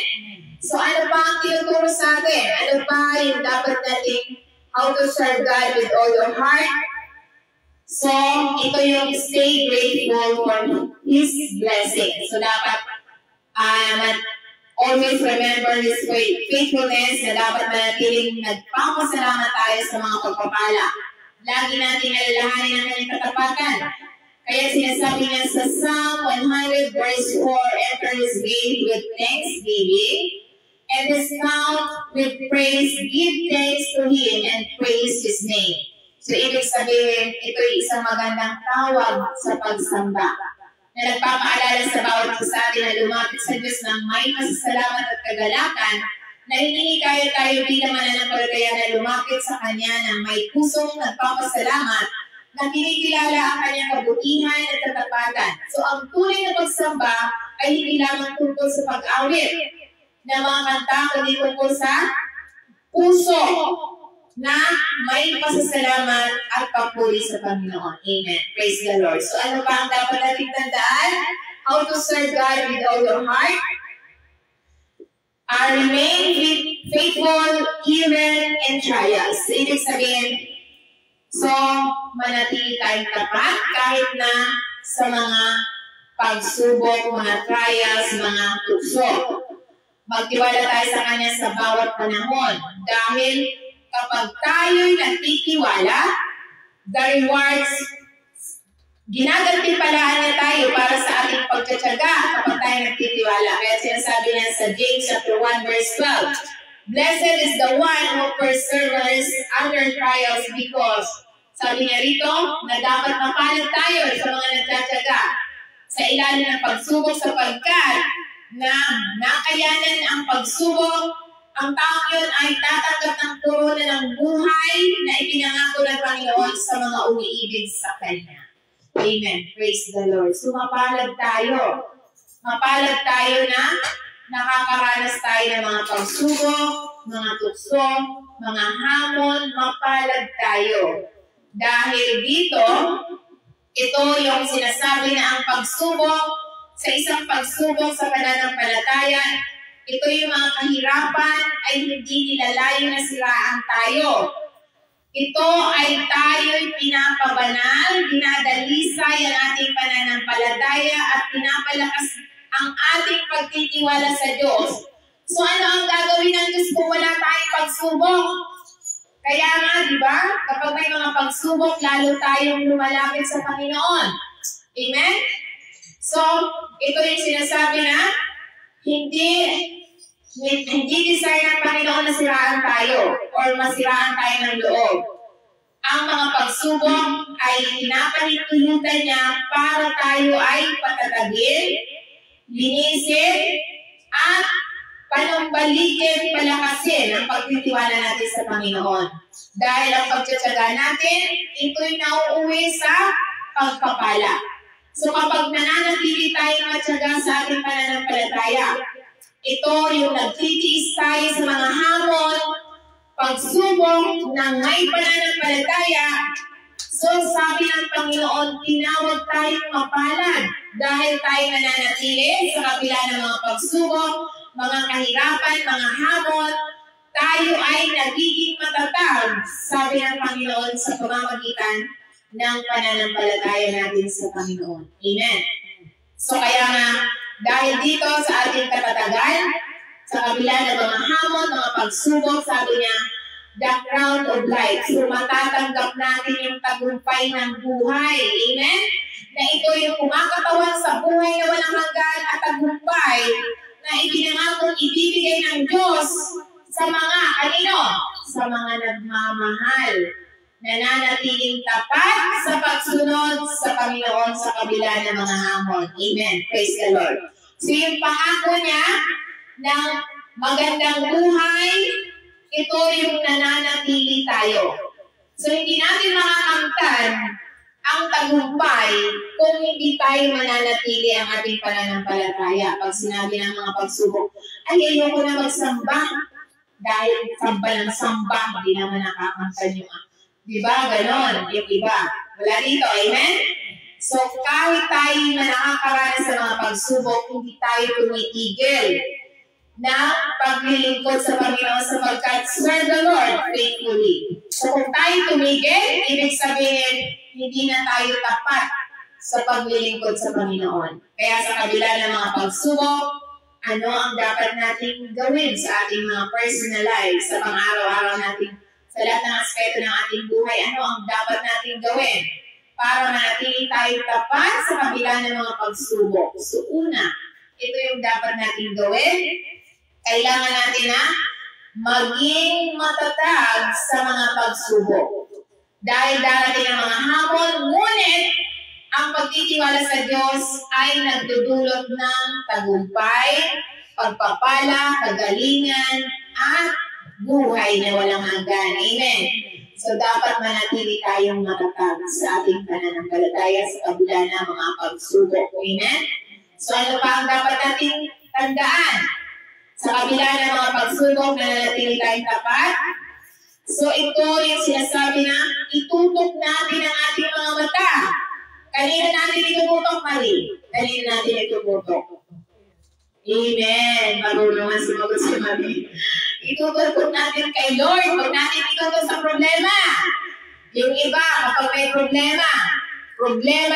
Speaker 1: So ano pa ang tinuturo sa atin? Ano pa yung dapat natin how to serve God with all your heart? So, ito yung stay grateful for His blessing. So dapat always remember His faithfulness na dapat manatiling nagpapasalamat tayo sa mga pagpapala. Lagi natin alalahanin ang kanyang katapatan. Kaya sinasabi niya sa Psalm 100 verse 4, enter His gate with thanksgiving, and His mouth with praise. Give thanks to Him and praise His name. So ibig sabihin, ito ay isang magandang tawag sa pagsamba na nagpapaalala sa bawat isa atin na lumapit sa Diyos ng may pasasalamat at kagalakan, na hinihikaya tayo bilang mananampalataya na lumapit sa Kanya ng may pusong nagpapasalamat na kinikilala ang Kanyang kabutihan at katapatan. So ang tunay na pagsamba ay hindi lamang tungkol sa pag-awit na mga kanta, kundi tungkol sa puso na may pasasalamat at papuri sa Panginoon. Amen. Praise the Lord. So ano pa ang dapat natin tandaan? How to serve God with all your heart? Remain faithful even in trials. Ibig sabihin, so manatili tayong tapat kahit na sa mga pagsubok, mga trials, mga tukso. Magtiwala tayo sa Kanya sa bawat panahon. Dahil kapag tayo'y nagtitiwala, the rewards, ginagantimpalaan niya tayo para sa ating pagtsatsaga kapag tayo nagtitiwala. Kaya sinasabi niya sa James chapter 1 verse 12, blessed is the one who perseveres under trials, because sabi niya rito na dapat mapalad tayo sa mga nagtsatsaga sa ilalim ng pagsubok, sapagkat na nakayanan ang pagsubok, ang taong yun ay tatanggap ng korona ng buhay na ipinangako ng Panginoon sa mga umiibig sa Kanya. Amen. Praise the Lord. So mapalad tayo. Mapalad tayo na nakakaranas tayo ng mga pagsubok, mga tukso, mga hamon, mapalad tayo. Dahil dito, Ito yung sinasabi na ang pagsubok sa isang pagsubok sa pananampalataya. Ito yung mga kahirapan ay hindi nilalayo na siraan tayo. Ito ay tayo'y pinapabanal, dinadalisay ang ating pananampalataya at pinapalakas ang ating pagtitiwala sa Diyos. So ano ang gagawin ng Diyos kung wala tayong pagsubok? Kaya nga, di ba? Kapag may mga pagsubok, lalo tayong lumalapit sa Panginoon. Amen? So, ito yung sinasabi na hindi desire ng Panginoon na siraan tayo or masiraan tayo ng loob. Ang mga pagsubok ay pinapanintulutan niya para tayo ay patatagin, linisin, at panumbalikin, palakasin ang pagtitiwala natin sa Panginoon. Dahil ang pagtsatsaga natin, ito'y nauuwi sa pagpapala. So kapag nananatili tayong matyaga sa ating pananampalataya, ito yung nagtitiis tayo sa mga hamon, pagsubok ng may pananampalataya. So sabi ng Panginoon, tinawag tayong mapalad dahil tayo nananatili sa kabila ng mga pagsubok, mga kahirapan, mga hamon, tayo ay nagiging matatag, sabi ng Panginoon sa pamamagitan ng pananampalataya natin sa Panginoon. Amen. So kaya nga, dahil dito sa ating katatagan, sa kabila ng mga hamon, mga pagsubok, sabi niya, the crown of life. So matatanggap natin yung tagumpay ng buhay. Amen? Na ito yung kumakatawan sa buhay na walang hanggan at tagumpay na ipinangakong ibibigay ng Diyos sa mga kanino? Sa mga nagmamahal. Nananatiling tapat sa pagsunod sa Panginoon sa kabila ng mga hamon. Amen. Praise the Lord. So yung pangako niya ng magandang buhay, ito yung nananatili tayo. So hindi natin makakamtan ang tagumpay kung hindi tayo mananatili ang ating pananampalataya. Pag sinabi ng mga pagsubok, ay ayoko na magsamba dahil samba ng samba, hindi naman nakakamtan yung diba? Ganon. Yung iba. Wala dito. Amen? So, kahit tayo na nakakaranas sa mga pagsubok, hindi tayo tumitigil na paglilingkod sa Panginoon sapagkat serve the Lord faithfully. So, kung tayo tumigil, ibig sabihin, hindi na tayo tapat sa paglilingkod sa Panginoon. Kaya sa kabila ng mga pagsubok, ano ang dapat nating gawin sa ating mga personal lives, sa pang-araw-araw nating sa lahat ng aspeto ng ating buhay, ano ang dapat nating gawin para manatili tayo tapat sa kabila ng mga pagsubok. So una, ito yung dapat nating gawin. Kailangan natin na maging matatag sa mga pagsubok. Dahil darating ang mga hamon, ngunit ang pagtitiwala sa Diyos ay nagdudulot ng tagumpay, pagpapala, kagalingan, at buhay na walang hanggan. Amen. So, dapat manatili tayong matatag sa ating pananampalataya sa kabila ng mga pagsubok. Amen. So, ano pa ang dapat nating tandaan? Sa kabila ng mga pagsubok, nananatili tayong tapat. So, ito yung sinasabi na itutok natin ang ating mga mata. Kanina natin itututok, Marie. Kanina natin itututok. Amen. Marunong ang sumagot si Marie. Itututok natin kay Lord. Huwag natin itutok sa problema. Yung iba, kapag may problema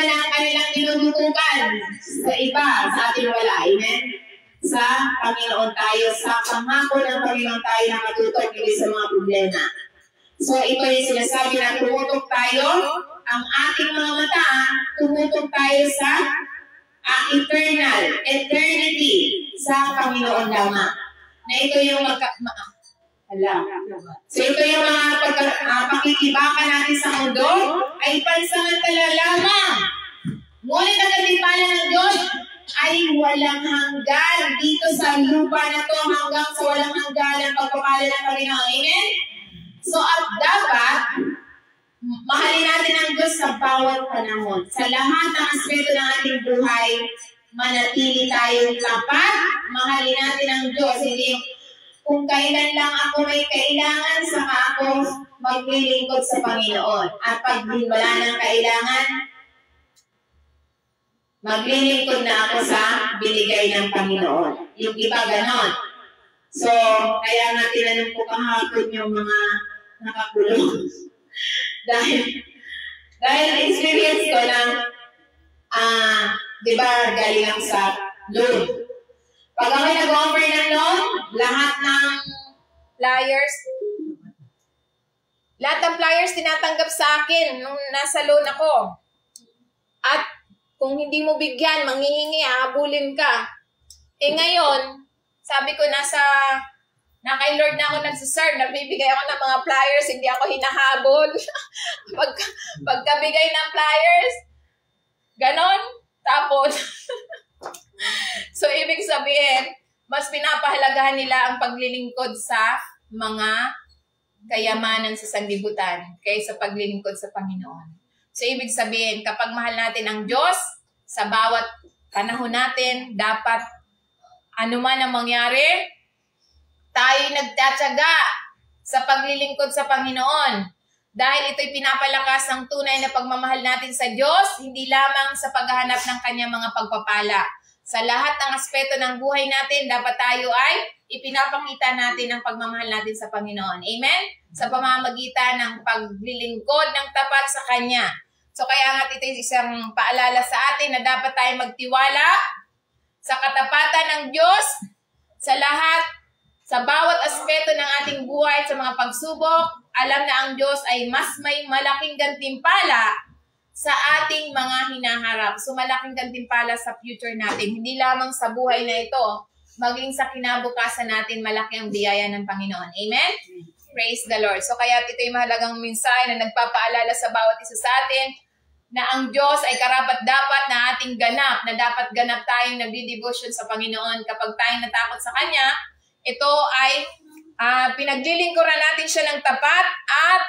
Speaker 1: na ang kanilang tinututukan sa iba, sa atin wala. Amen? Sa Panginoon tayo, sa pangako ng Panginoon tayo na matutok hindi sa mga problema. So, ito yung sinasabi na tumutok tayo, ang ating mga mata, tumutok tayo sa eternity, sa Panginoon lamang. Na ito yung so ito yung mga pakikibakan natin sa mundo ay pansamantala lamang. Ngunit ang katimpala ng Diyos ay walang hanggan dito sa lupa na to hanggang sa walang hanggan ang pagpapala ng Panginoon. Amen? So at dapat mahalin natin ang Diyos sa bawat panahon. Sa lahat ng aspeto ng ating buhay, manatili tayong tapat, mahalin natin ang Diyos. Hindi kung kailan lang ako may kailangan, saka ako maglilingkod sa Panginoon. At pag wala ng kailangan, maglilingkod na ako sa binigay ng Panginoon. Yung iba ganon. So, kaya nga tinanong ko kahapon yung mga nakakulong. dahil experience ko na, di ba, galing ako sa loan. Pag ako nag-offer ng loan, lahat ng flyers tinatanggap sa akin nung nasa loan ako. At kung hindi mo bigyan, manghihingi, habulin ka. Ngayon, sabi ko na kay Lord na ako nagsiserve, nagbibigay ako ng mga flyers, hindi ako hinahabol. Pagkabigay ng flyers, ganon. Tapos, so ibig sabihin, mas pinapahalagahan nila ang paglilingkod sa mga kayamanan sa sanlibutan kaysa paglilingkod sa Panginoon. So ibig sabihin, kapag mahal natin ang Diyos, sa bawat panahon natin, dapat anuman ang mangyari, tayo nagtatyaga sa paglilingkod sa Panginoon. Dahil ito'y pinapalakas ng tunay na pagmamahal natin sa Diyos, hindi lamang sa paghahanap ng kanyang mga pagpapala. Sa lahat ng aspeto ng buhay natin, dapat tayo ay ipinapakita natin ang pagmamahal natin sa Panginoon. Amen? Sa pamamagitan ng paglilingkod ng tapat sa Kanya. So kaya nga ito'y isang paalala sa atin na dapat tayo magtiwala sa katapatan ng Diyos, sa lahat, sa bawat aspeto ng ating buhay, sa mga pagsubok, alam na ang Diyos ay mas may malaking gantimpala sa ating mga hinaharap. So malaking gantimpala sa future natin. Hindi lamang sa buhay na ito, maging sa kinabukasan natin, malaki ang biyaya ng Panginoon. Amen? Praise the Lord. So kaya ito'y mahalagang mensahe na nagpapaalala sa bawat isa sa atin na ang Diyos ay karapat-dapat na ating ganap, na dapat ganap tayong nagdi-devotion sa Panginoon. Kapag tayo natakot sa Kanya, ito ay pinaglilingkuran natin siya ng tapat at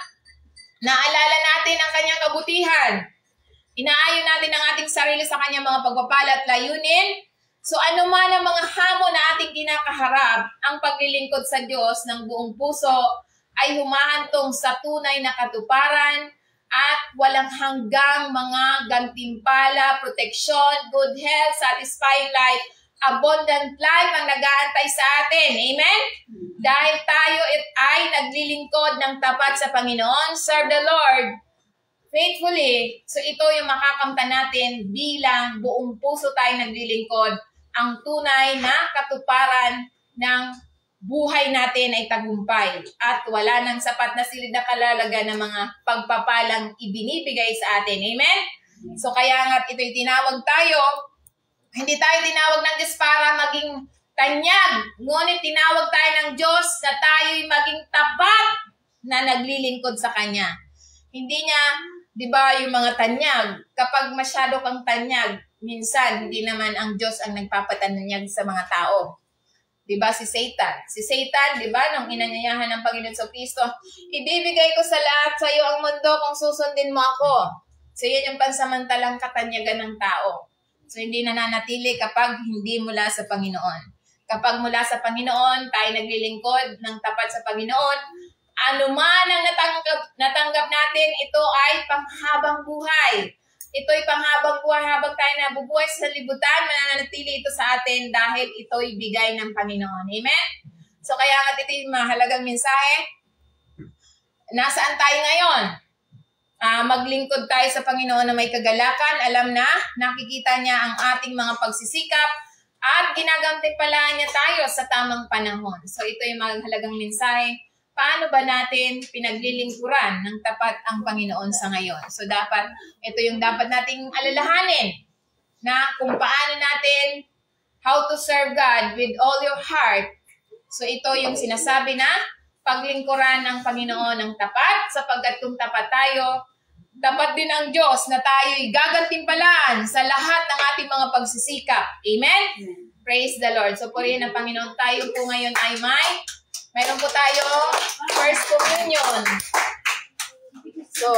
Speaker 1: naalala natin ang Kanyang kabutihan. Inaayon natin ang ating sarili sa Kanyang mga pagpapala at layunin. So ano man ang mga hamon na ating kinakaharap, ang paglilingkod sa Diyos ng buong puso ay humahantong sa tunay na katuparan at walang hanggang mga gantimpala, proteksyon, good health, satisfying life, abundant life ang nag-aantay sa atin. Amen? Dahil tayo ay naglilingkod ng tapat sa Panginoon, serve the Lord faithfully. So ito yung makakamtan natin bilang buong puso tayo naglilingkod. Ang tunay na katuparan ng buhay natin ay tagumpay at wala nang sapat na silid na kalalaga ng mga pagpapalang ibinibigay sa atin. Amen? So kaya nga ito'y tinawag tayo, hindi tayo tinawag ng Diyos para maging tanyag, ngunit tinawag tayo ng Diyos na tayo'y maging tapat na naglilingkod sa Kanya. Hindi niya, di ba, yung mga tanyag, kapag masyado kang tanyag, minsan hindi naman ang Diyos ang nagpapatanyag sa mga tao. Diba si Satan? Si Satan, diba, nung inanyayahan ng Panginoon sa Kristo, ibibigay ko sa lahat sa iyo ang mundo kung susundin mo ako. So yan yung pansamantalang katanyagan ng tao. So hindi nananatili kapag hindi mula sa Panginoon. Kapag mula sa Panginoon, tayo naglilingkod ng tapat sa Panginoon, anuman ang natanggap natin, ito ay panghabang buhay. Ito'y panghabang buhay habang tayo nabubuhay sa libutan, mananatili ito sa atin dahil ito'y bigay ng Panginoon. Amen? So kaya nga ito'y mahalagang mensahe. Nasaan tayo ngayon? Maglingkod tayo sa Panginoon na may kagalakan. Alam na, nakikita niya ang ating mga pagsisikap at ginagantimpalaan niya tayo sa tamang panahon. So ito'y mahalagang mensahe. Paano ba natin pinaglilingkuran ng tapat ang Panginoon sa ngayon? So dapat, ito yung dapat nating alalahanin na kung paano natin how to serve God with all your heart. So ito yung sinasabi na paglingkuran ng Panginoon ng tapat, sapagkat kung tapat tayo, dapat din ang Diyos na tayo'y gagantimpalaan sa lahat ng ating mga pagsisikap. Amen? Praise the Lord. So purihin ang Panginoon. Tayo po ngayon ay mayroon po tayo First Communion. So,